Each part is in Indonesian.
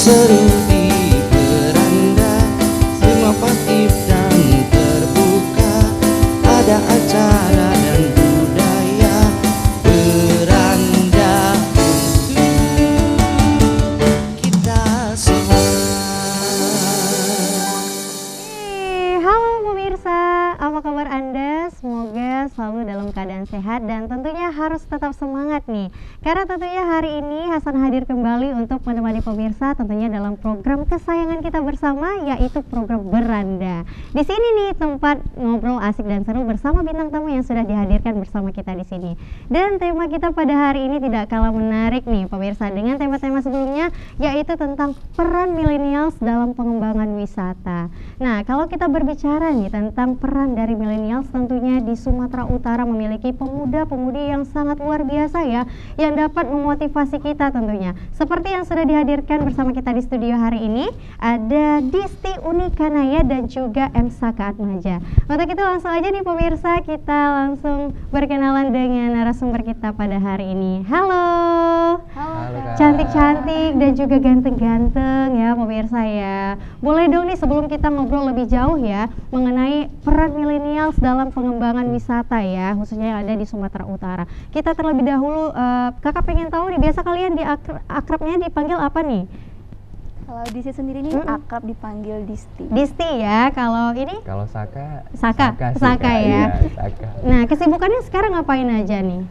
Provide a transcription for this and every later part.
seru di beranda, semua aktif dan terbuka. Ada acara dan budaya beranda untuk kita semua. Halo pemirsa, apa kabar Anda? Semoga selalu dalam keadaan sehat dan tentunya harus tetap semangat nih. Karena tentunya hari ini Hasan hadir kembali untuk menemani pemirsa tentunya dalam program kesayangan kita bersama, yaitu program Beranda. Di sini nih tempat ngobrol asik dan seru bersama bintang tamu yang sudah dihadirkan bersama kita di sini. Dan tema kita pada hari ini tidak kalah menarik nih pemirsa dengan tema-tema sebelumnya, yaitu tentang peran millennials dalam pengembangan wisata. Nah, kalau kita berbicara nih tentang peran dari millennials, tentunya di Sumatera Utara memiliki pemuda-pemudi yang sangat luar biasa ya, yang dapat memotivasi kita tentunya. Seperti yang sudah dihadirkan bersama kita di studio hari ini, ada Disti Unikanaya dan juga M. Saka Atmaja. Untuk itu langsung aja nih pemirsa, kita langsung berkenalan dengan narasumber kita pada hari ini. Halo. Halo, Kak. Cantik-cantik dan juga ganteng-ganteng ya pemirsa ya. Boleh dong nih sebelum kita ngobrol lebih jauh ya mengenai peran millennials dalam pengembangan wisata ya, khususnya yang ada di Sumatera Utara. Kita terlebih dahulu, kakak pengen tahu nih, biasa kalian akrabnya dipanggil apa nih? Kalau Disti sendiri nih akrab dipanggil Disti. Disti ya, kalau ini? Kalau Saka Saka sih, ya. Kak. Iya, Saka. Nah, kesibukannya sekarang ngapain aja nih?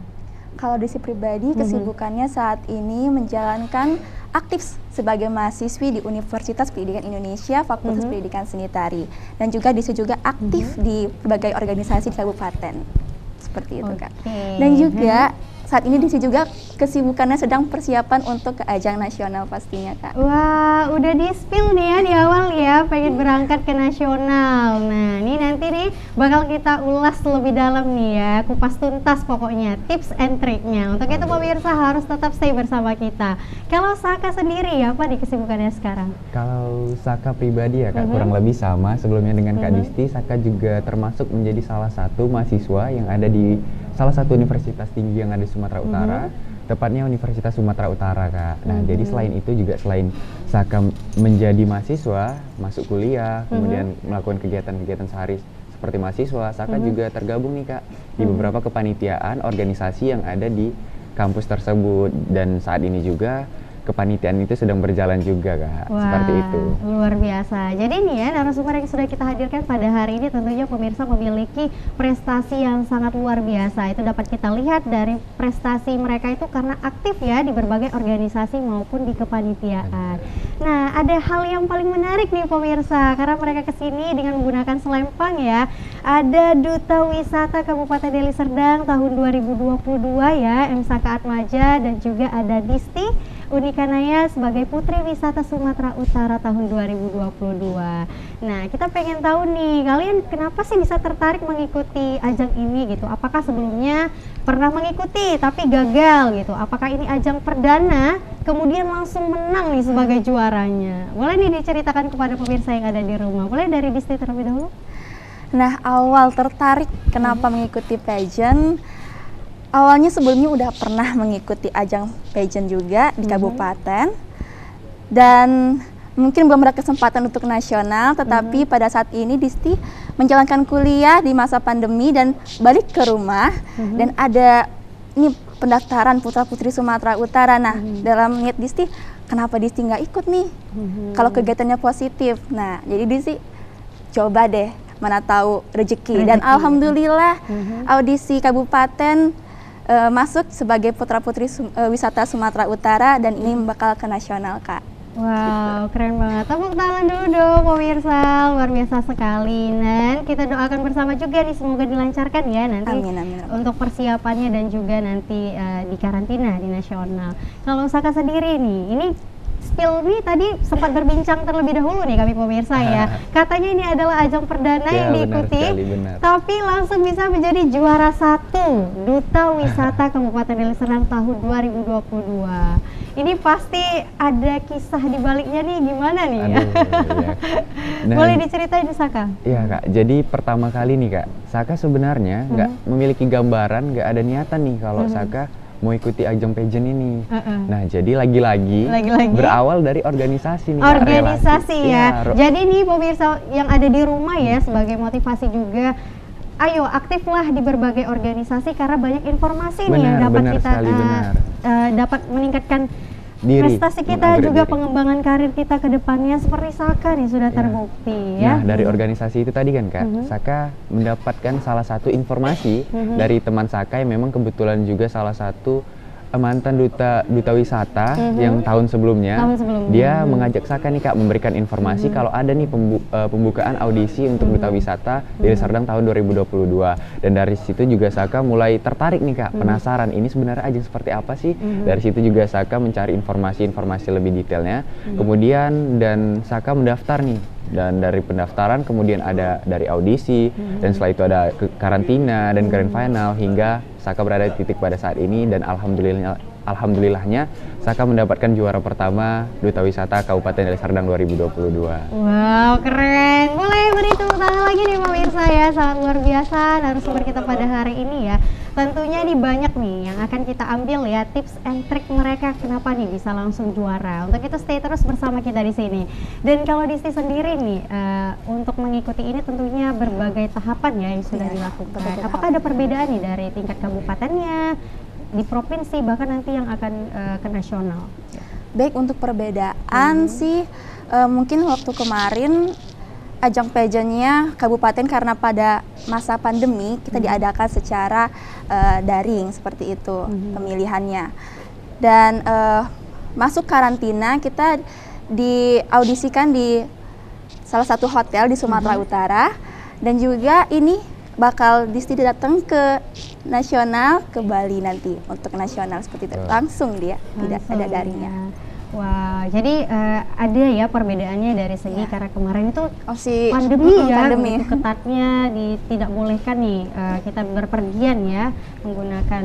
Kalau Disti pribadi kesibukannya saat ini menjalankan aktif sebagai mahasiswi di Universitas Pendidikan Indonesia, Fakultas Pendidikan Seni Tari, dan juga Disti juga aktif di berbagai organisasi di kabupaten. Seperti itu, Kak. Dan juga saat ini Disti juga kesibukannya sedang persiapan untuk ke ajang nasional pastinya, Kak. Wah, udah di-spill nih ya di awal ya, pengen berangkat ke nasional. Nah, ini nanti nih bakal kita ulas lebih dalam nih ya, kupas tuntas pokoknya, tips and triknya. Untuk itu pemirsa harus tetap stay bersama kita. Kalau Saka sendiri apa nih kesibukannya sekarang? Kalau Saka pribadi ya Kak, kurang lebih sama sebelumnya dengan Kak Disti. Saka juga termasuk menjadi salah satu mahasiswa yang ada di salah satu universitas tinggi yang ada di Sumatera Utara, tepatnya Universitas Sumatera Utara, Kak. Nah, jadi selain itu juga selain Saka menjadi mahasiswa, masuk kuliah, kemudian melakukan kegiatan-kegiatan sehari seperti mahasiswa, Saka juga tergabung nih, Kak, di beberapa kepanitiaan organisasi yang ada di kampus tersebut. Dan saat ini juga kepanitiaan itu sedang berjalan juga, Kak. Wah, seperti itu. Luar biasa. Jadi nih ya, narasumber yang sudah kita hadirkan pada hari ini tentunya pemirsa memiliki prestasi yang sangat luar biasa. Itu dapat kita lihat dari prestasi mereka itu karena aktif ya di berbagai organisasi maupun di kepanitiaan. Nah, ada hal yang paling menarik nih pemirsa, karena mereka kesini dengan menggunakan selempang ya. Ada Duta Wisata Kabupaten Deli Serdang tahun 2022 ya, M. Saka Atmaja, dan juga ada Disti Unikanaya sebagai Putri Wisata Sumatera Utara tahun 2022. Nah, kita pengen tahu nih, kalian kenapa sih bisa tertarik mengikuti ajang ini gitu? Apakah sebelumnya pernah mengikuti tapi gagal gitu? Apakah ini ajang perdana kemudian langsung menang nih sebagai juaranya? Boleh nih diceritakan kepada pemirsa yang ada di rumah. Boleh dari Disti terlebih dahulu? Nah, awal tertarik kenapa mengikuti pageant, awalnya sebelumnya udah pernah mengikuti ajang pageant juga di kabupaten, dan mungkin belum ada kesempatan untuk nasional, tetapi pada saat ini Disti menjalankan kuliah di masa pandemi dan balik ke rumah, dan ada ini pendaftaran Putra Putri Sumatera Utara. Nah, dalam niat Disti, kenapa Disti nggak ikut nih kalau kegiatannya positif? Nah, jadi Disti coba deh, mana tahu rezeki. Dan alhamdulillah audisi kabupaten masuk sebagai Putra Putri Wisata Sumatera Utara, dan ini bakal ke nasional, Kak. Wow, keren banget. Tepuk tangan dulu dong pemirsa, luar biasa sekali. Dan kita doakan bersama juga nih, semoga dilancarkan ya nanti. Amin, amin. Untuk persiapannya dan juga nanti di karantina di nasional. Kalau Saka sendiri nih, ini spill nih tadi sempat berbincang terlebih dahulu nih kami pemirsa ya. Katanya ini adalah ajang perdana Ya, yang diikuti, benar sekali, benar. tapi langsung bisa menjadi juara 1 Duta Wisata Kabupaten Deli Serdang tahun 2022. Ini pasti ada kisah di baliknya nih, gimana nih ya? Aduh, ya. Nah, Boleh diceritain Saka? Iya Kak, jadi pertama kali nih Kak, Saka sebenarnya nggak memiliki gambaran, nggak ada niatan nih kalau Saka mau ikuti ajang pageant ini. Heeh. Nah, jadi lagi-lagi Lagi-lagi? berawal dari organisasi nih, Kak, Organisasi relasi. ya. Iya, Jadi nih pemirsa yang ada di rumah ya, sebagai motivasi juga, ayo aktiflah di berbagai organisasi karena banyak informasi nih yang Benar, dapat benar kita sekali, benar. dapat meningkatkan Diri, prestasi kita, mengupgrade juga diri. pengembangan karir kita ke depannya seperti Saka nih sudah Ya. terbukti ya. Nah, dari organisasi itu tadi kan, Kak, Mhm. Saka mendapatkan salah satu informasi Mhm. dari teman Saka yang memang kebetulan juga salah satu mantan duta wisata Mhm. yang tahun sebelumnya. Tahun sebelumnya. Dia mengajak Saka nih, Kak, memberikan informasi kalau ada nih pembukaan audisi untuk duta wisata di Serdang tahun 2022. Dan dari situ juga Saka mulai tertarik nih, Kak, penasaran ini sebenarnya ajang seperti apa sih? Dari situ juga Saka mencari informasi lebih detailnya. Kemudian dan Saka mendaftar nih. Dan dari pendaftaran kemudian ada dari audisi dan setelah itu ada karantina dan grand final hingga Saka berada di titik pada saat ini. Dan alhamdulillahnya Saka mendapatkan juara pertama Duta Wisata Kabupaten Deli Serdang 2022. Wow, keren. Boleh beri tepuk tangan lagi nih pemirsa ya. Sangat luar biasa narasumber kita pada hari ini ya. Tentunya ini banyak nih yang akan kita ambil ya, tips and trik mereka kenapa nih bisa langsung juara. Untuk itu stay terus bersama kita di sini. Dan kalau Disti sendiri nih untuk mengikuti ini tentunya berbagai tahapan ya yang sudah Iya, dilakukan. berbagai Apakah ada perbedaan nih dari tingkat kabupatennya, di provinsi bahkan nanti yang akan ke nasional? Baik, untuk perbedaan sih mungkin waktu kemarin ajang pageantnya kabupaten karena pada masa pandemi kita diadakan secara daring seperti itu pemilihannya. Dan masuk karantina kita diaudisikan di salah satu hotel di Sumatera Utara, dan juga ini bakal Disti datang ke nasional, ke Bali nanti untuk nasional seperti itu. Langsung dia, tidak ada Langsung, daringnya. ya. Wah, jadi ada ya perbedaannya dari segi karena kemarin itu Opsi pandemi ya, pandemi. begitu ketatnya, tidak bolehkan nih kita berpergian ya menggunakan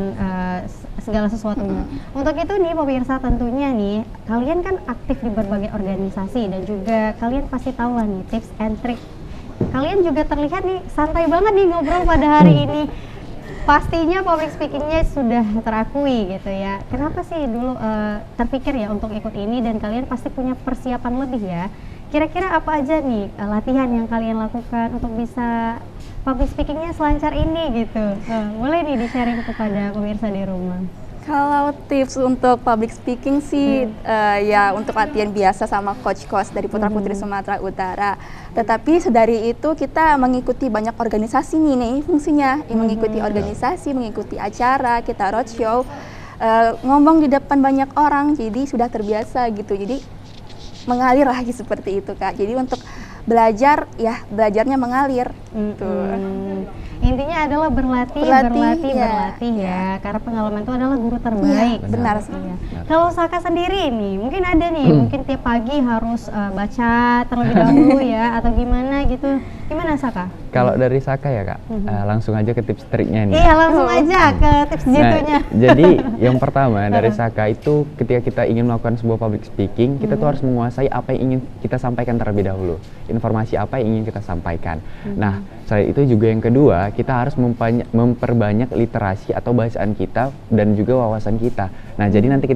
segala sesuatunya. Untuk itu nih pemirsa tentunya nih kalian kan aktif di berbagai organisasi dan juga kalian pasti tahu lah nih tips and trick. Kalian juga terlihat nih santai banget nih ngobrol pada hari ini. Pastinya public speakingnya sudah terakui gitu ya. Kenapa sih dulu terpikir ya untuk ikut ini, dan kalian pasti punya persiapan lebih ya. Kira-kira apa aja nih latihan yang kalian lakukan untuk bisa public speakingnya selancar ini gitu? Boleh nih di-sharing kepada pemirsa di rumah. Kalau tips untuk public speaking sih ya untuk latihan biasa sama coach-coach dari Putra Putri Sumatera Utara. Tetapi sedari itu kita mengikuti banyak organisasi nih fungsinya, mengikuti organisasi, mengikuti acara, kita roadshow, ngomong di depan banyak orang, jadi sudah terbiasa gitu. Jadi mengalir lagi seperti itu, Kak. Jadi untuk belajar ya belajarnya mengalir. Intinya adalah berlatih ya. Karena pengalaman itu adalah guru terbaik. Iya, benar. Iya. Kalau Saka sendiri nih, mungkin ada nih, mungkin tiap pagi harus baca terlebih dahulu ya, atau gimana gitu. Gimana Saka? Kalau dari Saka ya, Kak, langsung aja ke tips triknya nih. Iya, langsung aja ke tips jitunya. Jadi yang pertama dari Saka itu ketika kita ingin melakukan sebuah public speaking, kita tuh harus menguasai apa yang ingin kita sampaikan terlebih dahulu. Informasi apa yang ingin kita sampaikan. Nah, selain itu juga yang kedua, kita harus memperbanyak literasi atau bacaan kita dan juga wawasan kita. Nah, jadi nanti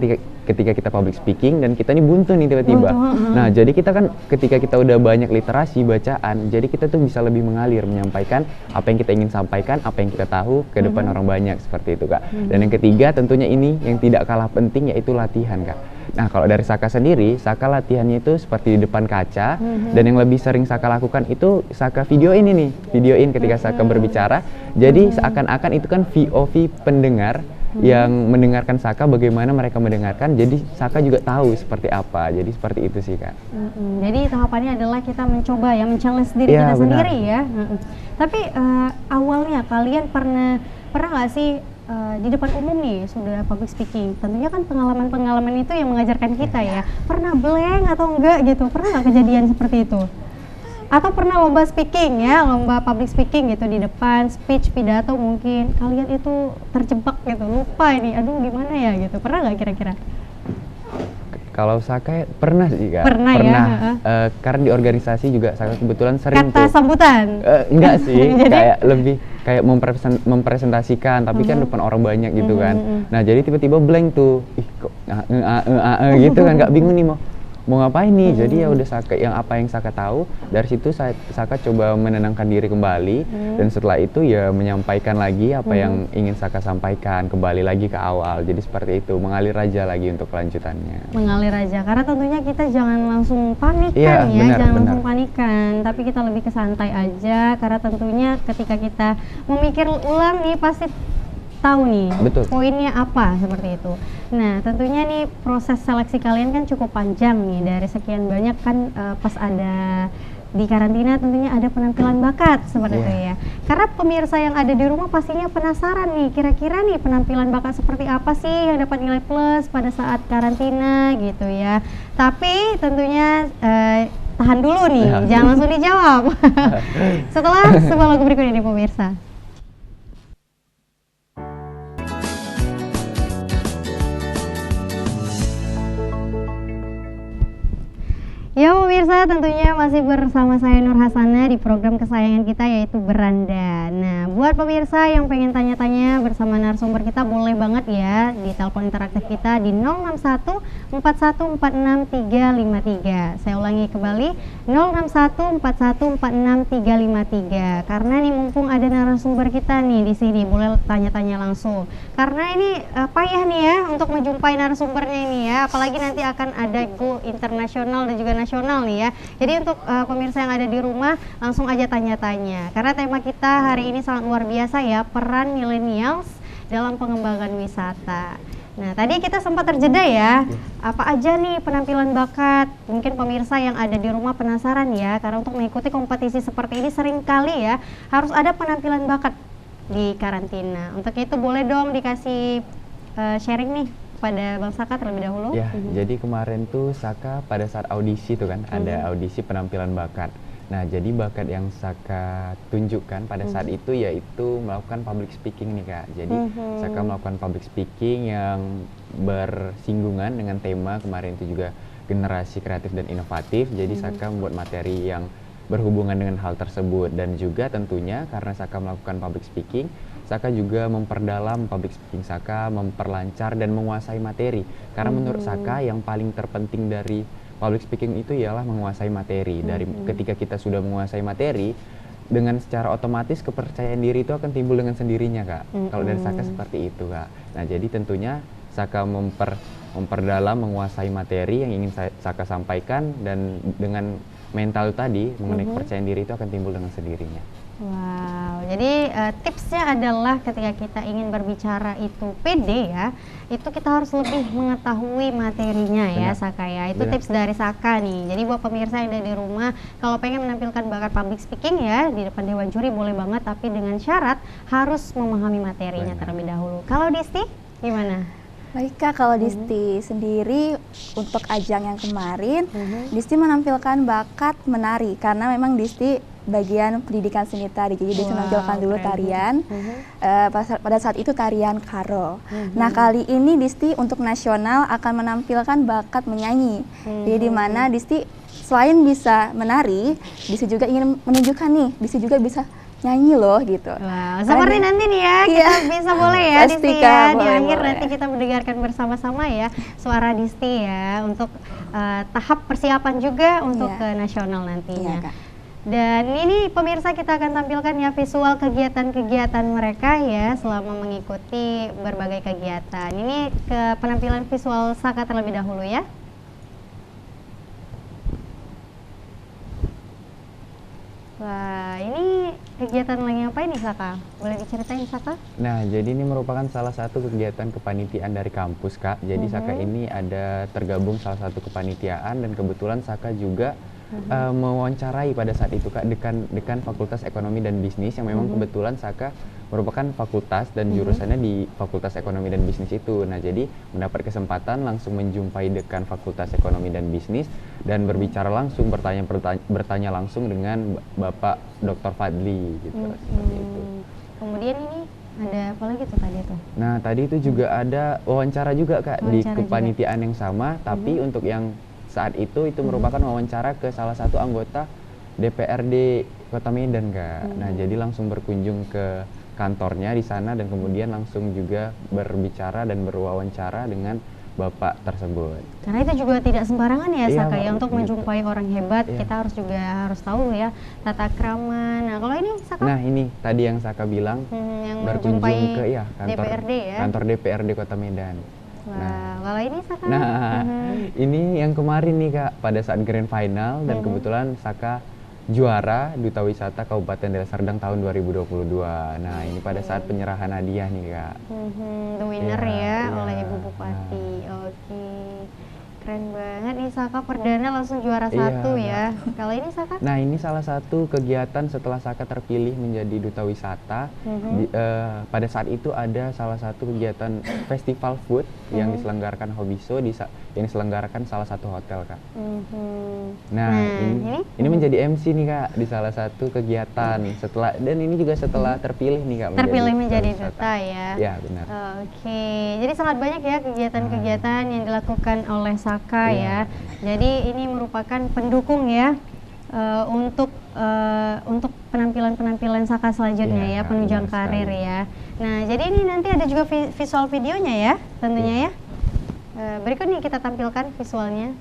ketika kita public speaking dan kita nih buntu nih tiba-tiba. Nah, jadi kita kan ketika kita udah banyak literasi, bacaan, jadi kita tuh bisa lebih mengalir menyampaikan apa yang kita ingin sampaikan, apa yang kita tahu ke depan orang banyak seperti itu, Kak. Dan yang ketiga tentunya ini yang tidak kalah penting yaitu latihan, Kak. Nah, kalau dari Saka sendiri, Saka latihannya itu seperti di depan kaca, dan yang lebih sering Saka lakukan itu Saka videoin ini, videoin ketika Saka berbicara. Jadi seakan-akan itu kan VOV pendengar yang mendengarkan Saka, bagaimana mereka mendengarkan, jadi Saka juga tahu seperti apa. Jadi seperti itu sih, Kak. Jadi tahapannya adalah kita mencoba ya, men-challenge diri Iya, kita benar. sendiri ya. Tapi awalnya kalian pernah nggak sih di depan umum nih sudah public speaking? Tentunya kan pengalaman-pengalaman itu yang mengajarkan kita ya. Pernah blank atau enggak gitu? Pernah nggak kejadian seperti itu? Atau pernah lomba speaking ya, lomba public speaking gitu di depan, speech, pidato mungkin kalian itu terjebak gitu, lupa ini, aduh gimana ya gitu, pernah nggak kira-kira? Kalau Saka pernah sih Kak. Pernah ya, heeh. Karena di organisasi juga Saka kebetulan sering Kata tuh. sambutan. Enggak sih, Jadi? kayak lebih kayak mempresentasikan, tapi kan depan orang banyak gitu kan. Nah jadi tiba-tiba blank tuh, ih kok gitu kan, nggak bingung nih mau ngapain nih. Jadi ya udah Saka apa yang Saka tahu dari situ Saka coba menenangkan diri kembali dan setelah itu ya menyampaikan lagi apa yang ingin Saka sampaikan, kembali lagi ke awal. Jadi seperti itu, mengalir aja lagi untuk kelanjutannya. Mengalir aja, karena tentunya kita jangan langsung panikan Iya, ya, benar, jangan benar. langsung panikan, tapi kita lebih ke santai aja, karena tentunya ketika kita memikir ulang nih pasti tahu nih Betul. poinnya apa, seperti itu. Nah tentunya nih proses seleksi kalian kan cukup panjang nih, dari sekian banyak kan pas ada di karantina tentunya ada penampilan bakat seperti itu ya. Karena pemirsa yang ada di rumah pastinya penasaran nih, kira-kira nih penampilan bakat seperti apa sih yang dapat nilai plus pada saat karantina gitu ya. Tapi tentunya tahan dulu nih, jangan langsung dijawab. Setelah sebuah lagu berikut ini pemirsa. Ya pemirsa, tentunya masih bersama saya Nur Hasana di program kesayangan kita yaitu Beranda. Nah, buat pemirsa yang pengen tanya-tanya bersama narasumber kita boleh banget ya di telepon interaktif kita di 061 4146 353. Saya ulangi kembali 061 4146 353. Karena nih mumpung ada narasumber kita nih di sini, boleh tanya-tanya langsung. Karena ini payah nih ya untuk menjumpai narasumbernya ini ya, apalagi nanti akan ada go internasional dan juga nasional nih ya. Jadi untuk pemirsa yang ada di rumah langsung aja tanya-tanya. Karena tema kita hari ini sangat luar biasa ya, peran millennials dalam pengembangan wisata. Nah tadi kita sempat terjeda ya, apa aja nih penampilan bakat. Mungkin pemirsa yang ada di rumah penasaran ya, karena untuk mengikuti kompetisi seperti ini sering kali ya harus ada penampilan bakat di karantina. Untuk itu boleh dong dikasih sharing nih pada Bang Saka terlebih dahulu. Ya, jadi kemarin tuh Saka pada saat audisi tuh kan, ada audisi penampilan bakat. Nah, jadi bakat yang Saka tunjukkan pada saat itu yaitu melakukan public speaking nih Kak. Jadi Saka melakukan public speaking yang bersinggungan dengan tema kemarin itu juga generasi kreatif dan inovatif. Jadi Saka membuat materi yang berhubungan dengan hal tersebut, dan juga tentunya karena Saka melakukan public speaking, Saka juga memperdalam public speaking Saka, memperlancar dan menguasai materi. Karena menurut Saka yang paling terpenting dari public speaking itu ialah menguasai materi. Dari ketika kita sudah menguasai materi, dengan secara otomatis kepercayaan diri itu akan timbul dengan sendirinya Kak. Kalau dari Saka seperti itu Kak. Nah jadi tentunya Saka memperdalam, menguasai materi yang ingin Saka sampaikan, dan dengan mental tadi mengenai kepercayaan diri itu akan timbul dengan sendirinya. Wow, jadi tipsnya adalah ketika kita ingin berbicara itu pede ya, itu kita harus lebih mengetahui materinya ya Saka ya. Itu tips dari Saka nih. Jadi buat pemirsa yang ada di rumah, kalau pengen menampilkan bakat public speaking ya di depan dewan juri boleh banget, tapi dengan syarat harus memahami materinya terlebih dahulu. Kalau Disti gimana? Baik Kak, kalau Disti sendiri untuk ajang yang kemarin, Disti menampilkan bakat menari karena memang Disti bagian pendidikan seni tari, jadi Disti menampilkan dulu tarian. Pada saat itu tarian karo. Nah kali ini Disti untuk nasional akan menampilkan bakat menyanyi. Jadi di mana Disti selain bisa menari, Disti juga ingin menunjukkan nih, Disti juga bisa nyanyi loh gitu. Wow, seperti nanti nih ya, kita bisa boleh ya Pasti, Disti Kak, ya, di boleh, akhir boleh. nanti kita mendengarkan bersama-sama ya suara Disti ya, untuk tahap persiapan juga untuk ke nasional nantinya. Iya, Kak. Dan ini pemirsa kita akan tampilkan ya visual kegiatan-kegiatan mereka ya selama mengikuti berbagai kegiatan. Ini ke penampilan visual Saka terlebih dahulu ya. Wah, ini kegiatan lagi apa ini Saka? Boleh diceritain Saka? Nah, jadi ini merupakan salah satu kegiatan kepanitiaan dari kampus Kak. Jadi Saka ini ada tergabung salah satu kepanitiaan, dan kebetulan Saka juga mewawancarai pada saat itu Kak dekan Fakultas Ekonomi dan Bisnis, yang memang kebetulan Saka merupakan fakultas dan jurusannya di Fakultas Ekonomi dan Bisnis itu. Nah, jadi mendapat kesempatan langsung menjumpai dekan Fakultas Ekonomi dan Bisnis dan berbicara langsung, bertanya langsung dengan Bapak Dr. Fadli gitu. Seperti itu. Kemudian ini Ada apa lagi tuh tadi tuh? Nah, tadi itu juga ada wawancara juga Kak di Wawancara kepanitiaan yang sama, tapi untuk yang saat itu merupakan wawancara ke salah satu anggota DPRD Kota Medan Kak. Nah, jadi langsung berkunjung ke kantornya di sana dan kemudian langsung juga berbicara dan berwawancara dengan Bapak tersebut. Karena itu juga tidak sembarangan ya Iya, Saka ya, Mbak, untuk gitu. menjumpai orang hebat, Iya. kita harus tahu ya tata krama. Nah, kalau ini Saka Nah, ini tadi yang Saka bilang yang berkunjung menjumpai ke kantor DPRD ya. kantor DPRD Kota Medan. Wah, kalau ini Saka. Nah, ini yang kemarin nih Kak, pada saat grand final dan kebetulan Saka juara Duta Wisata Kabupaten Deli Serdang tahun 2022. Nah, ini pada saat penyerahan hadiah nih Kak. The winner Iya, ya iya. oleh Ibu Bupati. Oke. Keren banget nih Saka, perdana langsung juara Iya, satu ya. Kalau ini Saka? Nah, ini salah satu kegiatan setelah Saka terpilih menjadi Duta Wisata. Pada saat itu ada salah satu kegiatan festival food yang diselenggarakan Hobiso yang diselenggarakan salah satu hotel Kak. Nah, ini menjadi MC nih Kak di salah satu kegiatan dan ini juga setelah terpilih nih Kak Terpilih menjadi Duta duta ya. Ya, benar. Oke, jadi sangat banyak ya kegiatan-kegiatan yang dilakukan oleh Saka Iya. ya. Jadi ini merupakan pendukung ya untuk penampilan-penampilan Saka selanjutnya Iya, ya, Kak, penunjang benar karir sekali. ya. Nah, jadi ini nanti ada juga visual videonya ya, tentunya ya. Berikut nih kita tampilkan visualnya.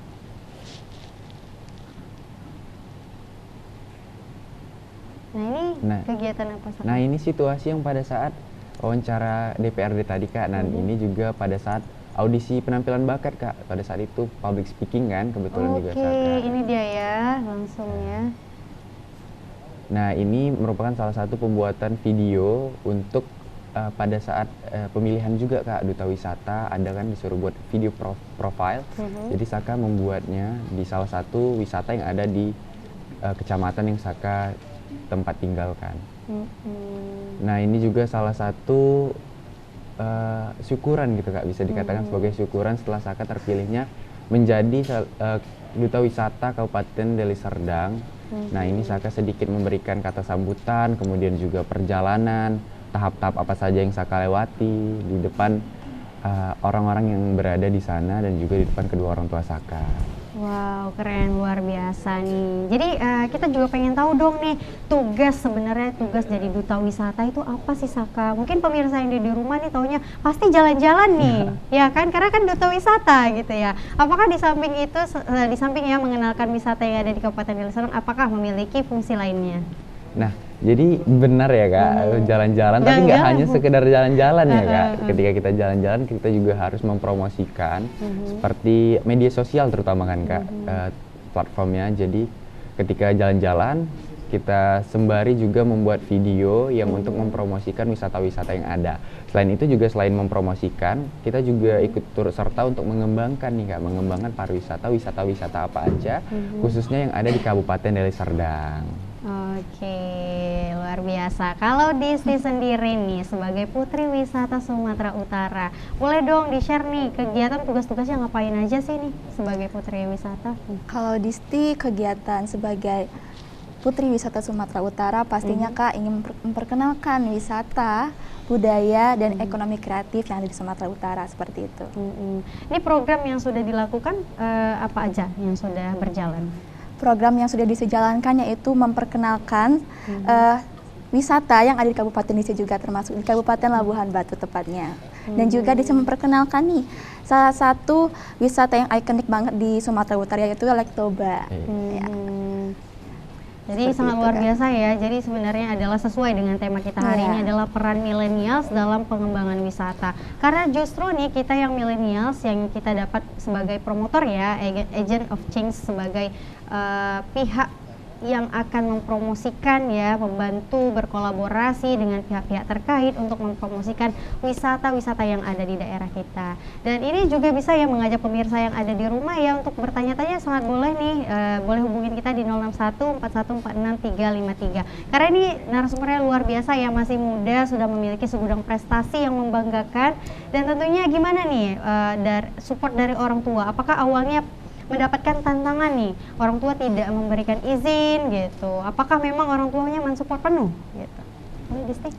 Nah, ini kegiatan apa Saka? Nah, ini situasi yang pada saat wawancara DPRD tadi Kak. Nah, ini juga pada saat audisi penampilan bakat Kak. Pada saat itu public speaking kan kebetulan juga Oke, Saka. ini dia ya langsung ya. Nah, ini merupakan salah satu pembuatan video untuk pada saat pemilihan juga Kak Duta Wisata, ada kan disuruh buat video profile. Jadi Saka membuatnya di salah satu wisata yang ada di kecamatan yang Saka tempat tinggalkan. Nah, ini juga salah satu syukuran gitu Kak, bisa dikatakan sebagai syukuran setelah Saka terpilihnya menjadi Duta Wisata Kabupaten Deli Serdang. Nah, ini Saka sedikit memberikan kata sambutan, kemudian juga perjalanan, tahap-tahap apa saja yang Saka lewati di depan orang-orang yang berada di sana dan juga di depan kedua orang tua Saka. Wow, keren, luar biasa nih. Jadi kita juga pengen tahu dong nih, sebenarnya tugas jadi Duta Wisata itu apa sih Saka? Mungkin pemirsa yang di rumah nih taunya pasti jalan-jalan nih, ya kan? Karena kan Duta Wisata gitu ya. Apakah di samping itu, di samping ya mengenalkan wisata yang ada di Kabupaten Deli Serdang, apakah memiliki fungsi lainnya? Nah, jadi benar ya Kak, jalan-jalan, tapi nggak hanya sekedar jalan-jalan ya Kak. Ketika kita jalan-jalan, kita juga harus mempromosikan seperti media sosial terutama kan Kak, platformnya. Jadi ketika jalan-jalan, kita sembari juga membuat video yang untuk mempromosikan wisata-wisata yang ada. Selain itu juga selain mempromosikan, kita juga ikut turut serta untuk mengembangkan nih Kak, mengembangkan pariwisata, wisata-wisata apa aja, khususnya yang ada di Kabupaten Deli Serdang. Oke, luar biasa. Kalau Disti sendiri nih sebagai Putri Wisata Sumatera Utara, boleh dong di-share nih kegiatan tugas-tugasnya ngapain aja sih nih sebagai Putri Wisata? Kalau Disti kegiatan sebagai Putri Wisata Sumatera Utara pastinya Kak ingin memperkenalkan wisata, budaya, dan ekonomi kreatif yang ada di Sumatera Utara seperti itu. Ini program yang sudah dilakukan apa aja yang sudah berjalan? Program yang sudah disejalankan yaitu memperkenalkan wisata yang ada di Kabupaten Disti juga termasuk di Kabupaten Labuhan Batu tepatnya. Dan juga bisa memperkenalkan nih salah satu wisata yang ikonik banget di Sumatera Utara yaitu Lek Toba. Ya. Jadi Seperti sangat itu, luar Kak. biasa ya. Jadi sebenarnya adalah sesuai dengan tema kita hari ini adalah peran millennials dalam pengembangan wisata. Karena justru nih kita yang millennials yang kita dapat sebagai promotor ya, agent of change sebagai pihak yang akan mempromosikan ya, membantu berkolaborasi dengan pihak-pihak terkait untuk mempromosikan wisata-wisata yang ada di daerah kita. Dan ini juga bisa ya mengajak pemirsa yang ada di rumah ya untuk bertanya-tanya, sangat boleh nih, boleh hubungin kita di 06141463353. Karena ini narasumbernya luar biasa ya, masih muda, sudah memiliki segudang prestasi yang membanggakan. Dan tentunya gimana nih support dari orang tua? Apakah awalnya mendapatkan tantangan nih, orang tua tidak memberikan izin gitu, apakah memang orang tuanya mensupport penuh gitu? Ini Disti?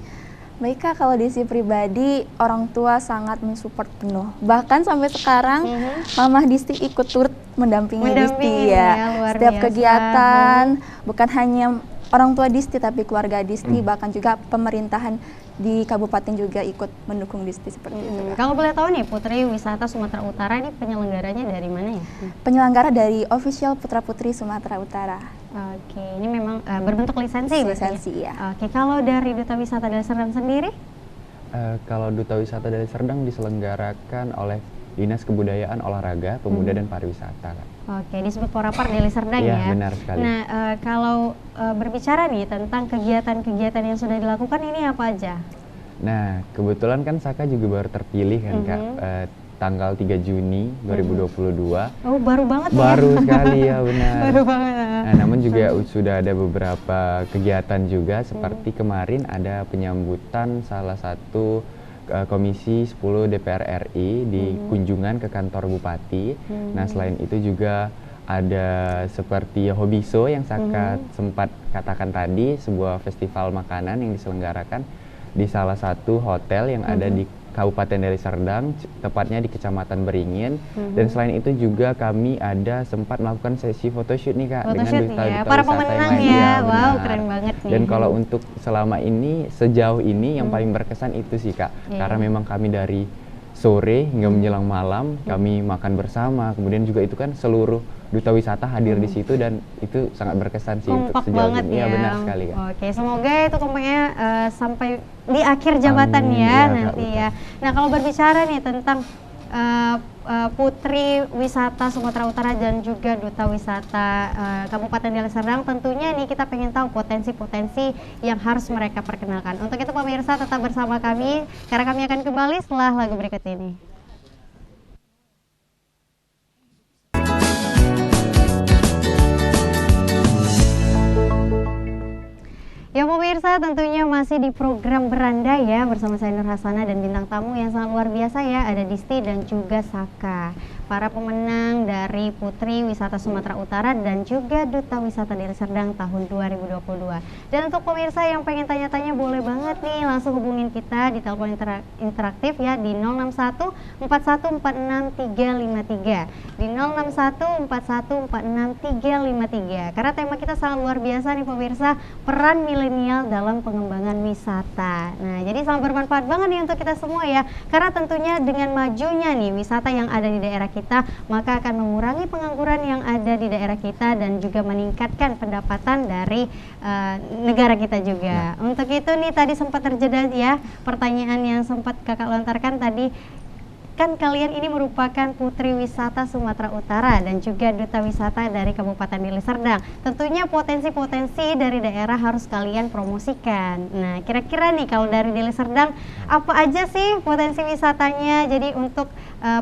Baik Kak, kalau di sisi pribadi orang tua sangat mensupport penuh. Bahkan sampai sekarang Mamah Disti ikut turut mendampingi Disti ya. luar Setiap biasa. kegiatan, bukan hanya orang tua Disti tapi keluarga Disti, bahkan juga pemerintahan di kabupaten juga ikut mendukung Disti seperti itu Kak. Kalau boleh tahu nih, Putri Wisata Sumatera Utara ini penyelenggaranya dari mana ya? Penyelenggara dari official Putra Putri Sumatera Utara. Oke, ini memang berbentuk lisensi berarti Lisensi ya. Oke, kalau dari Duta Wisata Deli Serdang sendiri? Kalau Duta Wisata Deli Serdang diselenggarakan oleh Dinas Kebudayaan, Olahraga, Pemuda dan Pariwisata, Kak. Oke, disebut Porapar Deli Serdang Iya, ya. benar sekali. Nah, kalau berbicara nih tentang kegiatan-kegiatan yang sudah dilakukan ini apa aja? Nah, kebetulan kan Saka juga baru terpilih kan Kak, tanggal 3 Juni 2022. Oh, baru banget Baru ya? sekali ya, benar. Baru banget. Nah, namun juga sudah ada beberapa kegiatan juga, seperti kemarin ada penyambutan salah satu Komisi 10 DPR RI di kunjungan ke kantor Bupati. Nah, selain itu juga ada seperti Hobiso yang Saka sempat katakan tadi, sebuah festival makanan yang diselenggarakan di salah satu hotel yang ada di Kabupaten Deli Serdang, tepatnya di Kecamatan Beringin. Dan selain itu juga kami ada sempat melakukan sesi photoshoot nih Kak, dengan Photoshoot duta-duta ya, para wisata yang pemenang lain. ya. Iya, Wow, benar. keren banget nih. Dan kalau untuk selama ini, sejauh ini yang paling berkesan itu sih Kak, karena memang kami dari sore hingga menjelang malam kami makan bersama, kemudian juga itu kan seluruh duta wisata hadir di situ dan itu sangat berkesan sih untuk Kompak sejauh banget ini. ya. Iya, benar sekali Kak. Oke, semoga itu kompaknya sampai di akhir jabatan Amin, ya iya, Kak, nanti betul. ya. Nah, kalau berbicara nih tentang Putri Wisata Sumatera Utara dan juga Duta Wisata Kabupaten Deli Serdang, tentunya nih kita pengen tahu potensi-potensi yang harus mereka perkenalkan. Untuk itu pemirsa tetap bersama kami karena kami akan kembali setelah lagu berikut ini. Ya pemirsa, tentunya masih di program Beranda ya, bersama saya Nur Hasanah dan bintang tamu yang sangat luar biasa ya, ada Disti dan juga Saka, para pemenang dari Putri Wisata Sumatera Utara dan juga Duta Wisata Deli Serdang tahun 2022. Dan untuk pemirsa yang pengen tanya-tanya boleh banget nih langsung hubungin kita di telepon interaktif ya di 061 4146 353, di 061 4146 353. Karena tema kita sangat luar biasa nih pemirsa, peran milenial dalam pengembangan wisata. Nah, jadi sangat bermanfaat banget nih untuk kita semua ya. Karena tentunya dengan majunya nih wisata yang ada di daerah kita, maka akan mengurangi pengangguran yang ada di daerah kita dan juga meningkatkan pendapatan dari negara kita juga. Untuk itu nih tadi sempat terjeda ya pertanyaan yang sempat Kakak lontarkan tadi. Kan kalian ini merupakan Putri Wisata Sumatera Utara dan juga Duta Wisata dari Kabupaten Deli Serdang. Tentunya potensi-potensi dari daerah harus kalian promosikan. Nah, kira-kira nih kalau dari Deli Serdang apa aja sih potensi wisatanya? Jadi untuk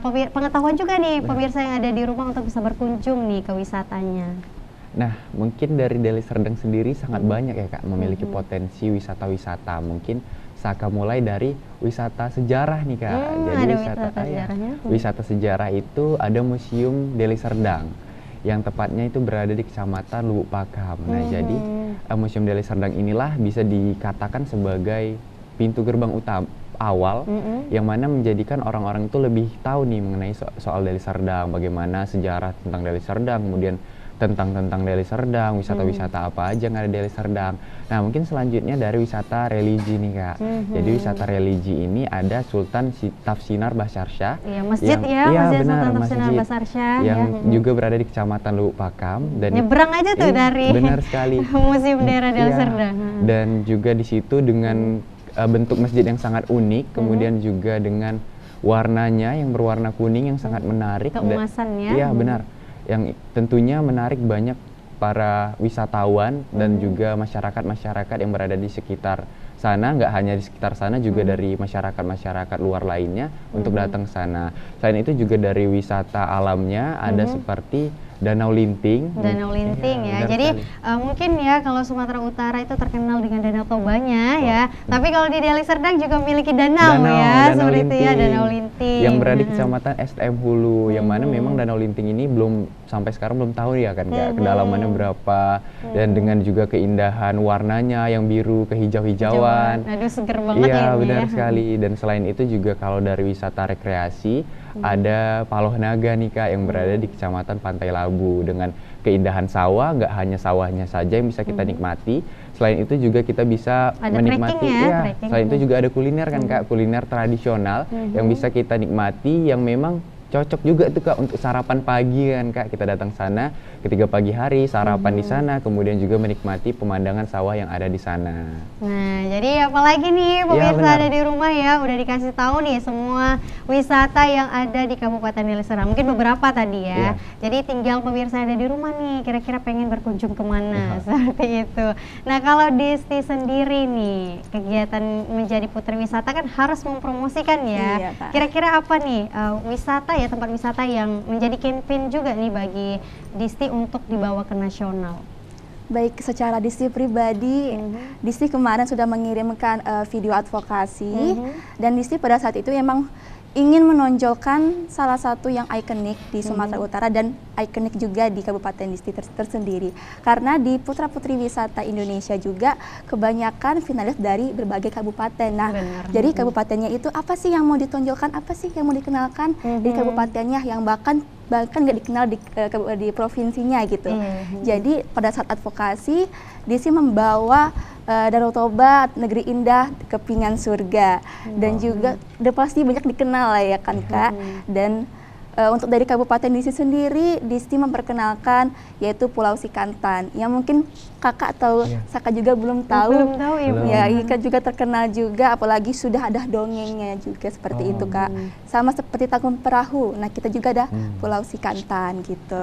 pengetahuan juga nih pemirsa yang ada di rumah untuk bisa berkunjung nih ke wisatanya. Nah, mungkin dari Deli Serdang sendiri sangat banyak ya Kak, memiliki potensi wisata-wisata. Mungkin Saka mulai dari wisata sejarah nih Kak. Jadi ada wisata sejarahnya. wisata sejarah itu ada Museum Deli Serdang yang tepatnya itu berada di Kecamatan Lubuk Pakam. Nah, jadi Museum Deli Serdang inilah bisa dikatakan sebagai pintu gerbang utama awal yang mana menjadikan orang-orang itu lebih tahu nih mengenai soal Deli Serdang, bagaimana sejarah tentang Deli Serdang, kemudian tentang Deli Serdang, wisata-wisata apa aja yang ada di Deli Serdang. Nah, mungkin selanjutnya dari wisata religi nih Kak. Jadi wisata religi ini ada Sultan Tafsinar Basyarsyah. Iya, masjid yang, ya, Masjid benar, Sultan Tafsinar masjid Basyarsyah yang ya. juga berada di Kecamatan Lubuk Pakam dan Nyebrang aja tuh dari benar sekali Museum Daerah Deli Iya, Serdang. dan juga di situ dengan bentuk masjid yang sangat unik, kemudian juga dengan warnanya yang berwarna kuning yang sangat menarik. Keemasannya. Iya, benar. Yang tentunya menarik banyak para wisatawan dan juga masyarakat-masyarakat yang berada di sekitar sana, nggak hanya di sekitar sana, juga dari masyarakat-masyarakat luar lainnya untuk datang ke sana. Selain itu juga dari wisata alamnya ada seperti Danau Linting. Danau Linting ya. Benar Jadi sekali. mungkin ya kalau Sumatera Utara itu terkenal dengan Danau Tobanya ya. Tapi kalau di Deli Serdang juga memiliki danau, ya, seperti itu ya, Danau Linting. Yang berada di Kecamatan STM Hulu, yang mana memang Danau Linting ini belum sampai sekarang belum tahu ya kan Kak, kedalamannya berapa dan dengan juga keindahan warnanya yang biru kehijau-hijauan. Aduh, seger banget Iya, ya ini benar ya. sekali. Dan selain itu juga kalau dari wisata rekreasi ada Paloh Naga nih Kak yang berada di Kecamatan Pantai Labu dengan keindahan sawah, nggak hanya sawahnya saja yang bisa kita nikmati. Selain itu juga kita bisa Ada menikmati trekking ya, ya. trekking. Selain itu juga ada kuliner kan Kak, kuliner tradisional yang bisa kita nikmati yang memang cocok juga tuh Kak untuk sarapan pagi kan Kak. Kita datang sana ketika pagi hari, sarapan di sana, kemudian juga menikmati pemandangan sawah yang ada di sana. Nah, jadi apalagi nih pemirsa benar. ada di rumah ya, udah dikasih tahu nih semua wisata yang ada di Kabupaten Deli Serdang. Mungkin beberapa tadi ya. Iya. Jadi tinggal pemirsa yang ada di rumah nih, kira-kira pengen berkunjung kemana, seperti itu. Nah, kalau Disti sendiri nih, kegiatan menjadi putri wisata kan harus mempromosikan ya. Iya, Kak. Kira-kira apa nih wisata ya, tempat wisata yang menjadi campaign juga nih bagi Disti untuk dibawa ke nasional? Baik, secara Disti pribadi, Disti kemarin sudah mengirimkan video advokasi dan Disti pada saat itu emang ingin menonjolkan salah satu yang ikonik di Sumatera Utara dan ikonik juga di Kabupaten Disti tersendiri. Karena di Putra Putri Wisata Indonesia juga kebanyakan finalis dari berbagai kabupaten. Nah, Benar. jadi kabupatennya itu apa sih yang mau ditonjolkan, apa sih yang mau dikenalkan di kabupatennya yang bahkan nggak dikenal di provinsinya gitu. Jadi pada saat advokasi, Disti membawa Danau Toba, Negeri Indah, Kepingan Surga, dan juga udah pasti banyak dikenal lah ya kan Kak. Dan untuk dari Kabupaten Disti sendiri, Disti memperkenalkan yaitu Pulau Sikantan, yang mungkin Kakak atau Saka juga belum tahu. Belum tahu ya, Bu. Ya, Ika juga terkenal juga, apalagi sudah ada dongengnya juga seperti itu Kak. Sama seperti Tanggung Perahu, nah kita juga ada Pulau Sikantan gitu.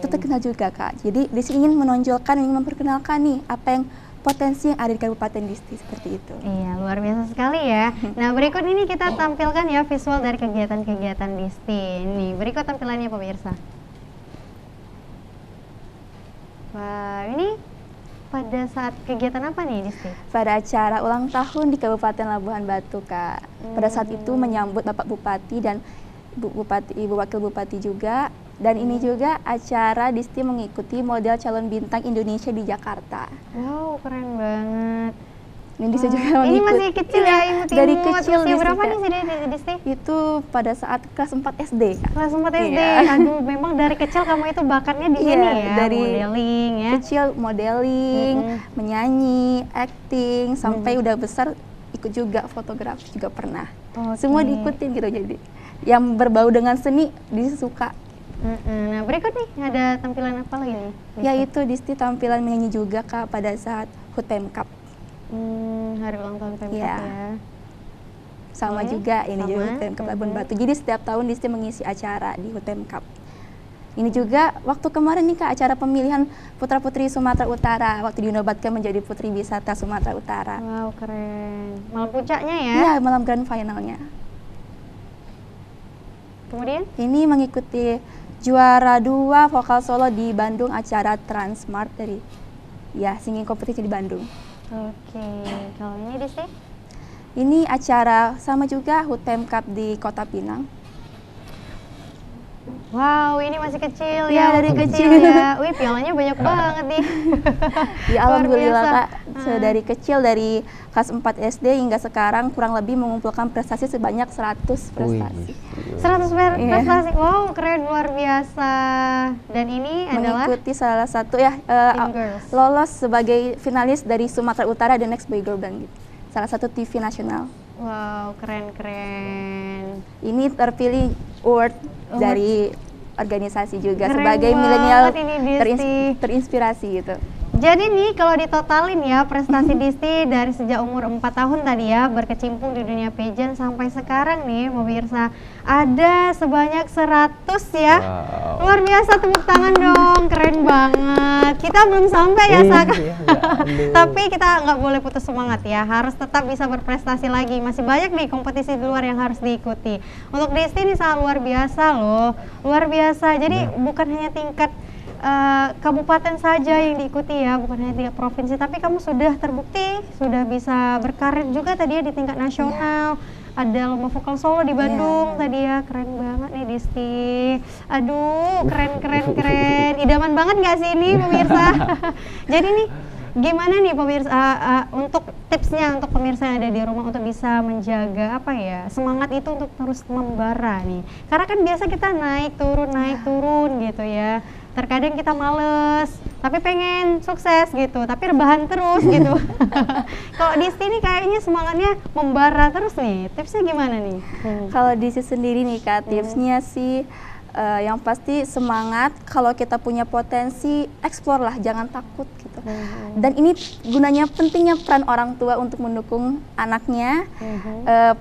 Itu terkenal juga Kak. Jadi Disti ingin menonjolkan, ingin memperkenalkan nih apa yang potensi yang ada di Kabupaten Disti seperti itu. Iya, luar biasa sekali ya. Nah, berikut ini kita tampilkan ya visual dari kegiatan-kegiatan Disti. Nih, berikut tampilannya pemirsa. Wah, ini pada saat kegiatan apa nih Disti? Pada acara ulang tahun di Kabupaten Labuhan Batu Kak. Pada saat itu menyambut Bapak Bupati dan Ibu Wakil Bupati juga. Dan ini juga acara Disti mengikuti model calon bintang Indonesia di Jakarta. Wow, keren banget. Ini Disti juga Ini mengikuti. masih kecil ya, imut-imut. Dari kecil Usia Disti, berapa Kak. nih sih Disti? Itu pada saat kelas 4 SD Kak. Kelas 4 SD. Iya. Aduh, memang dari kecil kamu itu bakatnya di Iya, sini ya, dari modeling ya. Kecil modeling, menyanyi, acting, sampai udah besar ikut juga fotografi juga pernah. Oke. Semua diikutin gitu, jadi yang berbau dengan seni Disti suka. Nah, berikut nih ada tampilan apa lagi nih? Disti? Yaitu Disti tampilan menyanyi juga Kak pada saat HUT Pemkab. Hari ulang tahun Pemkab Iya. ya. Sama Oke, juga ini sama. juga HUT Pemkab Labuhan Batu. Jadi setiap tahun Disti mengisi acara di HUT Pemkab. Ini juga waktu kemarin nih Kak, acara pemilihan Putra Putri Sumatera Utara waktu dinobatkan menjadi Putri Wisata Sumatera Utara. Wow, keren. Malam puncaknya ya. Iya, malam grand finalnya. Kemudian? Ini mengikuti juara 2 vokal solo di Bandung, acara Transmart dari singing kompetisi di Bandung. Oke, kalau ini Disti? Ini acara sama juga HUT Pemkab di Kota Pinang. Wow, ini masih kecil Iya, ya, dari masih kecil. ya. Wih, pialanya banyak banget nih. Ya Luar alhamdulillah biasa. Kak, dari kecil dari kelas 4 SD hingga sekarang kurang lebih mengumpulkan prestasi sebanyak 100 prestasi. 100 Iya. prestasi. Wow, keren luar biasa. Dan ini adalah Mengikuti salah satu Teen Girls. lolos sebagai finalis dari Sumatera Utara The Next Boy Girl Band gitu. Salah satu TV nasional. wow, keren. Ini terpilih award dari organisasi juga Keren sebagai banget milenial ini, Disti. terinspirasi gitu. Jadi nih kalau ditotalin ya prestasi Disti dari sejak umur 4 tahun tadi ya berkecimpung di dunia pageant sampai sekarang nih pemirsa ada sebanyak 100 ya. Wow. Luar biasa, tepuk tangan dong, keren banget. Kita belum sampai ya Saka. Iya, Tapi kita nggak boleh putus semangat ya, harus tetap bisa berprestasi lagi. Masih banyak nih kompetisi di luar yang harus diikuti. Untuk Disti ini sangat luar biasa loh, luar biasa. Jadi bukan hanya tingkat kabupaten saja yang diikuti ya, bukan hanya tingkat provinsi, tapi kamu sudah terbukti, sudah bisa berkarir juga tadi ya di tingkat nasional. Ada lomba vokal solo di Bandung tadi ya, keren banget nih Disti. Aduh, keren. Idaman banget nggak sih ini pemirsa? Jadi nih, gimana nih pemirsa, untuk tipsnya untuk pemirsa yang ada di rumah untuk bisa menjaga apa ya, semangat itu untuk terus membara nih. Karena kan biasa kita naik turun gitu ya. Terkadang kita males, tapi pengen sukses gitu, tapi rebahan terus gitu. Kalau Disti nih kayaknya semangatnya membara terus nih, tipsnya gimana nih? Kalau Disti sendiri nih Kak, tipsnya sih yang pasti semangat. Kalau kita punya potensi, explore lah, jangan takut gitu. Dan ini gunanya pentingnya peran orang tua untuk mendukung anaknya,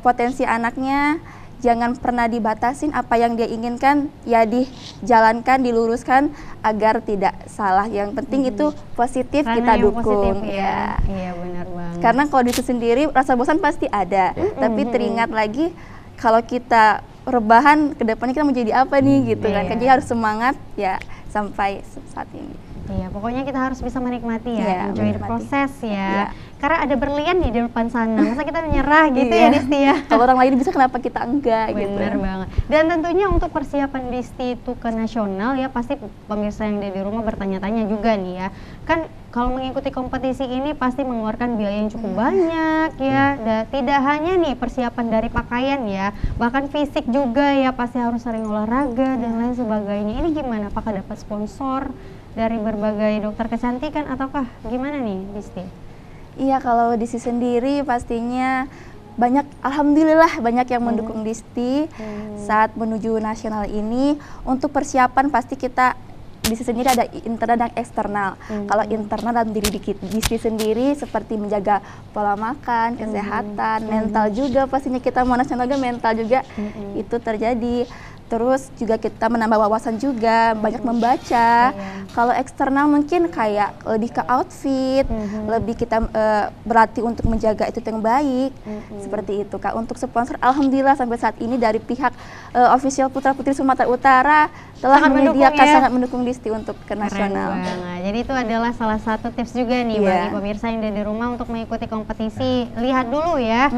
potensi anaknya. Jangan pernah dibatasin, apa yang dia inginkan ya dijalankan, diluruskan agar tidak salah. Yang penting itu positif, Karena kita yang dukung positif, ya. Iya benar banget. Karena kalau diri sendiri rasa bosan pasti ada, tapi teringat lagi kalau kita rebahan kedepannya kita mau jadi apa nih gitu kan. Jadi harus semangat ya sampai saat ini. Iya, pokoknya kita harus bisa menikmati ya, Iya, enjoy the menikmati. proses ya. Iya. Karena ada berlian nih di depan sana, masa kita menyerah gitu ya Disti ya? Kalau orang lain bisa, kenapa kita enggak gitu. Bener banget. Dan tentunya untuk persiapan Disti itu ke nasional ya, pasti pemirsa yang ada di rumah bertanya-tanya juga nih ya. Kan kalau mengikuti kompetisi ini pasti mengeluarkan biaya yang cukup banyak ya. Dan tidak hanya nih persiapan dari pakaian ya, bahkan fisik juga ya, pasti harus sering olahraga dan lain sebagainya. Ini gimana? Apakah dapat sponsor dari berbagai dokter kecantikan ataukah gimana nih Disti? Iya, kalau Disti sendiri pastinya banyak, alhamdulillah banyak yang mendukung Disti saat menuju nasional ini. Untuk persiapan pasti kita Disti sendiri ada internal dan eksternal. Kalau internal dalam diri Disti sendiri seperti menjaga pola makan, kesehatan, mental juga, pastinya kita mau nasional juga mental juga itu terjadi. Terus juga kita menambah wawasan juga, banyak membaca. Kalau eksternal mungkin kayak lebih ke outfit, lebih kita berlatih untuk menjaga itu yang baik. Seperti itu Kak. Untuk sponsor, alhamdulillah sampai saat ini dari pihak official Putra Putri Sumatera Utara telah Sangat menyediakan, mendukung ya? sangat mendukung Disti untuk ke nasional. Keren banget. Jadi itu adalah salah satu tips juga nih bagi pemirsa yang ada di rumah untuk mengikuti kompetisi. Lihat dulu ya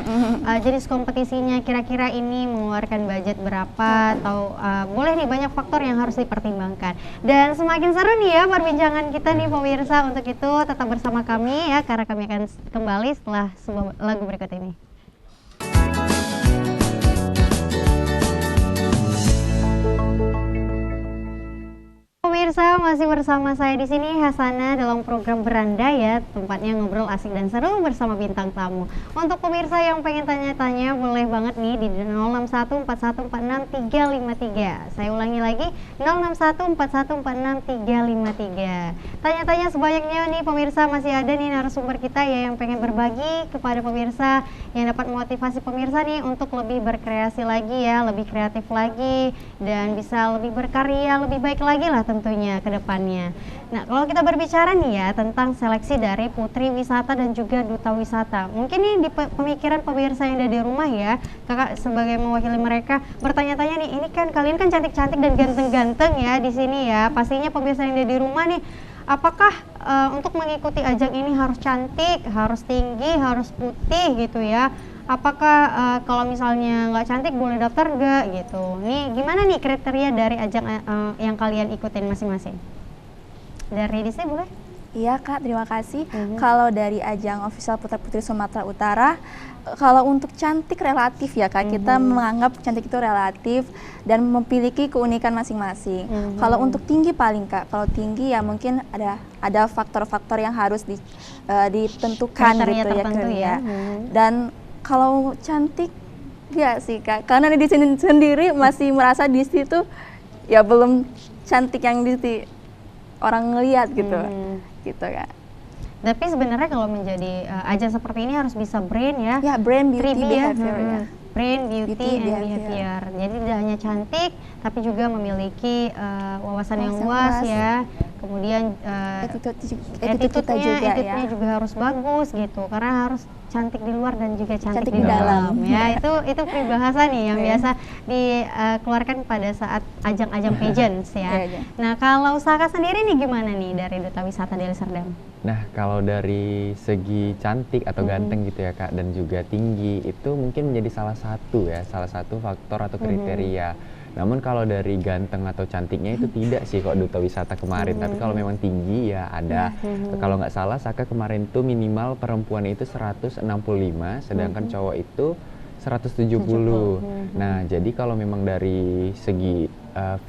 jenis kompetisinya, kira-kira ini mengeluarkan budget berapa, atau boleh nih banyak faktor yang harus dipertimbangkan. Dan semakin seru nih ya perbincangan kita nih pemirsa. Untuk itu tetap bersama kami ya, karena kami akan kembali setelah sebuah lagu berikut ini. Pemirsa, masih bersama saya di sini Hasana dalam program Beranda ya, tempatnya ngobrol asik dan seru bersama bintang tamu. Untuk pemirsa yang pengen tanya-tanya, boleh banget nih di 06141463353. Saya ulangi lagi, 06141463353. Tanya-tanya sebanyaknya nih pemirsa, masih ada nih narasumber kita ya yang pengen berbagi kepada pemirsa, yang dapat motivasi pemirsa nih untuk lebih berkreasi lagi ya, lebih kreatif lagi, dan bisa lebih berkarya, lebih baik lagi lah tentunya ke depannya. Nah, kalau kita berbicara nih ya tentang seleksi dari Putri Wisata dan juga Duta Wisata, mungkin nih di pemikiran pemirsa yang ada di rumah ya, kakak sebagai mewakili mereka bertanya-tanya nih, ini kan kalian kan cantik-cantik dan ganteng-ganteng ya di sini ya, pastinya pemirsa yang ada di rumah nih, apakah untuk mengikuti ajang ini harus cantik, harus tinggi, harus putih gitu ya? Apakah kalau misalnya nggak cantik boleh daftar nggak gitu? Nih gimana nih kriteria dari ajang yang kalian ikutin masing-masing? Dari Disti boleh? Iya Kak, terima kasih. Kalau dari ajang official Putra Putri Sumatera Utara, kalau untuk cantik relatif ya Kak, kita menganggap cantik itu relatif dan memiliki keunikan masing-masing. Kalau untuk tinggi paling Kak, kalau tinggi ya mungkin ada faktor-faktor yang harus ditentukan Kriteria gitu ya. tertentu ya. Dan kalau cantik ya sih Kak, karena di sini sendiri masih merasa Disti itu ya belum cantik yang Disti orang ngelihat gitu, gitu Kak. Tapi sebenarnya kalau menjadi ajang seperti ini harus bisa brand ya. Ya, brand, beauty, 3B behavior ya. Brand, beauty, Beauty, and behavior. behavior. Jadi tidak hanya cantik, tapi juga memiliki wawasan yang Wawasan luas luas. ya. kemudian Attitude kita juga ya. attitude-nya juga harus bagus gitu, karena harus cantik di luar dan juga cantik Cantik di di dalam. dalam. Ya, itu peribahasa nih yang Iya. biasa dikeluarkan pada saat ajang-ajang pageants ya. Iya, iya. Nah, kalau Saka sendiri nih gimana nih dari Duta Wisata Deli Serdang? Nah, kalau dari segi cantik atau ganteng gitu ya Kak, dan juga tinggi, itu mungkin menjadi salah satu faktor atau kriteria. Namun kalau dari ganteng atau cantiknya itu tidak sih kok Duta Wisata kemarin. Tapi kalau memang tinggi ya ada. Kalau nggak salah Saka kemarin itu minimal perempuan itu 165, sedangkan cowok itu 170. Nah, jadi kalau memang dari segi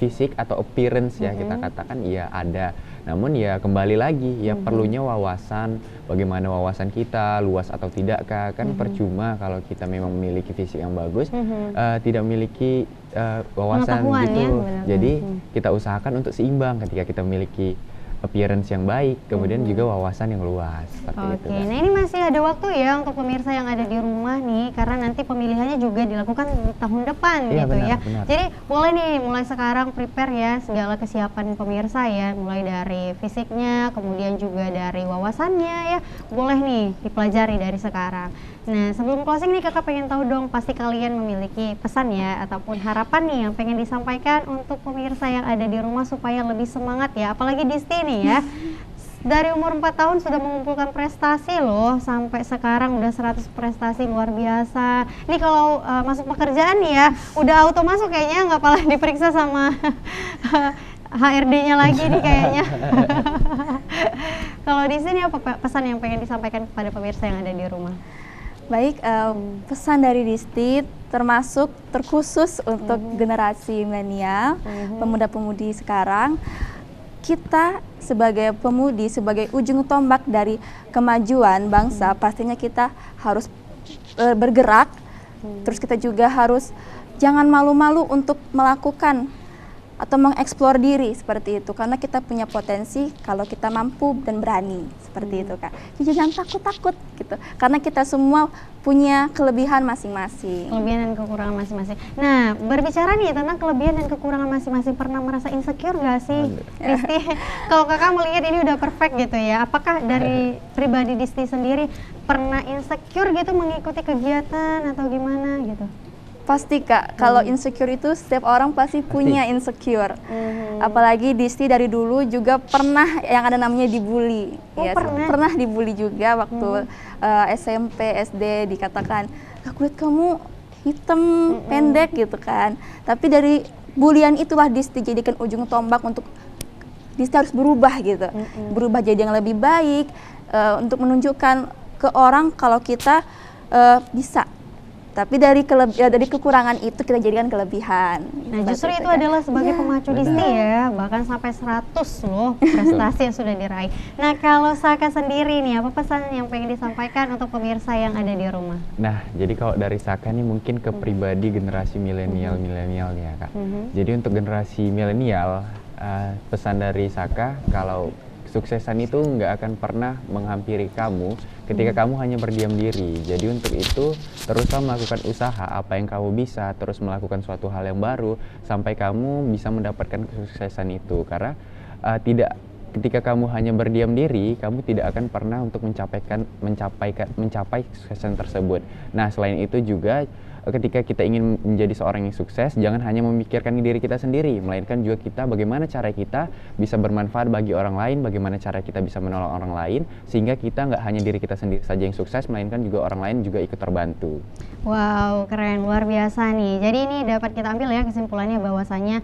fisik atau appearance ya kita katakan iya ada. Namun ya kembali lagi ya perlunya wawasan, bagaimana wawasan kita luas atau tidak Kak. Kan percuma kalau kita memang memiliki fisik yang bagus, tidak memiliki wawasan Pengetahuan gitu. ya, benar. Jadi kita usahakan untuk seimbang ketika kita memiliki appearance yang baik, kemudian juga wawasan yang luas seperti itu. Oke, Kak. nah ini masih ada waktu ya untuk pemirsa yang ada di rumah nih, karena nanti pemilihannya juga dilakukan di tahun depan Iya, gitu benar, ya. benar. Jadi boleh nih mulai sekarang prepare ya segala kesiapan pemirsa ya, mulai dari fisiknya, kemudian juga dari wawasannya ya, boleh nih dipelajari dari sekarang. Nah, sebelum closing nih Kakak pengen tahu dong, pasti kalian memiliki pesan ya ataupun harapan nih yang pengen disampaikan untuk pemirsa yang ada di rumah supaya lebih semangat ya, apalagi Disti nih ya. Dari umur 4 tahun sudah mengumpulkan prestasi loh, sampai sekarang udah 100 prestasi, luar biasa. Nih kalau masuk pekerjaan nih ya, udah auto masuk kayaknya, nggak pala diperiksa sama HRD-nya lagi nih kayaknya. Kalau di sini apa pesan yang pengen disampaikan kepada pemirsa yang ada di rumah? Baik, pesan dari Disti terkhusus untuk generasi milenial, pemuda-pemudi sekarang. Kita sebagai pemudi, sebagai ujung tombak dari kemajuan bangsa, pastinya kita harus bergerak. Terus kita juga harus jangan malu-malu untuk melakukan atau mengeksplor diri seperti itu, karena kita punya potensi kalau kita mampu dan berani seperti itu Kak. Jadi jangan takut-takut gitu, karena kita semua punya kelebihan masing-masing. Kelebihan dan kekurangan masing-masing. Nah, berbicara nih tentang kelebihan dan kekurangan masing-masing, pernah merasa insecure gak sih, Disti? Kalau Kakak melihat ini udah perfect gitu ya, apakah dari pribadi Disti sendiri pernah insecure gitu mengikuti kegiatan atau gimana gitu? Pasti Kak, kalau insecure itu setiap orang pasti punya insecure. Apalagi Disti dari dulu juga pernah yang ada namanya dibully. Oh, Ya, pernah? dibully juga waktu SMP, SD, dikatakan, aku lihat kamu hitam, pendek gitu kan. Tapi dari bulian itulah Disti jadikan ujung tombak untuk Disti harus berubah gitu. Berubah jadi yang lebih baik, untuk menunjukkan ke orang kalau kita bisa. Tapi dari kekurangan itu kita jadikan kelebihan. Nah, justru itu Kak. adalah sebagai Ya, pemacu Disti ya, bahkan sampai 100 loh prestasi yang sudah diraih. Nah, kalau Saka sendiri nih, apa pesan yang pengen disampaikan untuk pemirsa yang ada di rumah? Nah, jadi kalau dari Saka nih mungkin ke pribadi generasi milenial nih ya Kak. Jadi untuk generasi milenial, pesan dari Saka kalau kesuksesan itu nggak akan pernah menghampiri kamu ketika kamu hanya berdiam diri. Jadi untuk itu teruslah melakukan usaha apa yang kamu bisa, terus melakukan suatu hal yang baru sampai kamu bisa mendapatkan kesuksesan itu. Karena ketika kamu hanya berdiam diri, kamu tidak akan pernah untuk mencapai kesuksesan tersebut. Nah, selain itu juga ketika kita ingin menjadi seorang yang sukses, jangan hanya memikirkan diri kita sendiri, melainkan juga kita bagaimana cara kita bisa bermanfaat bagi orang lain, bagaimana cara kita bisa menolong orang lain, sehingga kita nggak hanya diri kita sendiri saja yang sukses, melainkan juga orang lain juga ikut terbantu. Wow, keren, luar biasa nih. Jadi ini dapat kita ambil ya kesimpulannya bahwasanya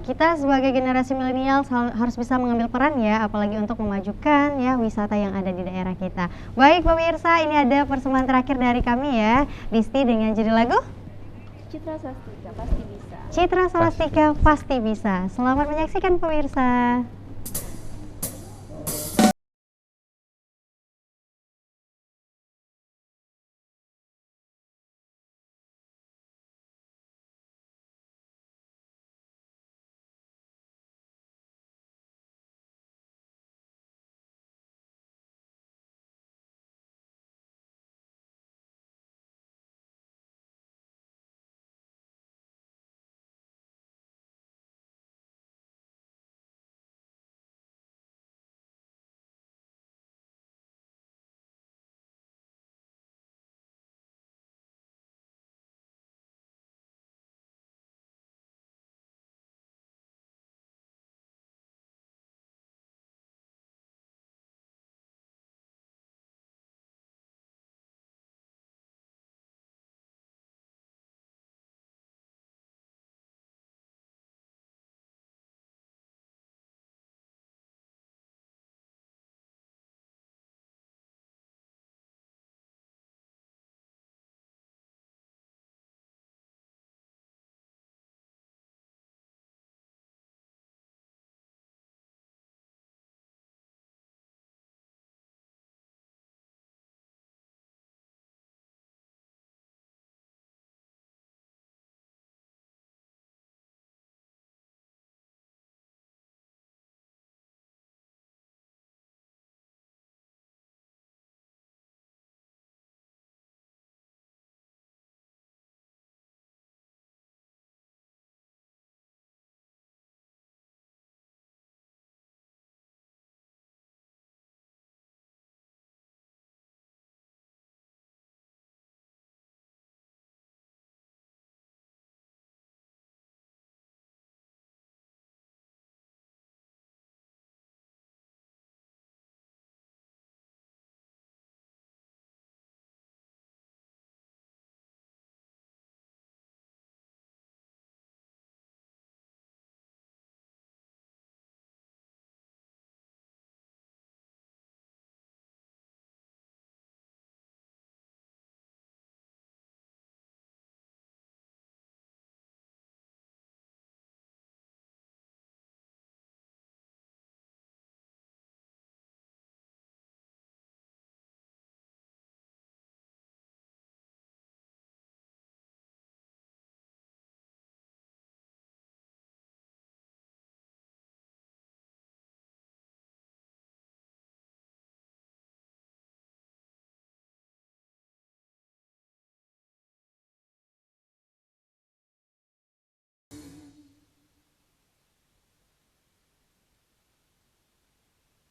kita sebagai generasi milenial harus bisa mengambil peran ya, apalagi untuk memajukan ya wisata yang ada di daerah kita. Baik pemirsa, ini ada persembahan terakhir dari kami ya, Disti dengan judul lagu Citra Swastika pasti bisa. Citra Swastika pasti bisa. Selamat menyaksikan pemirsa.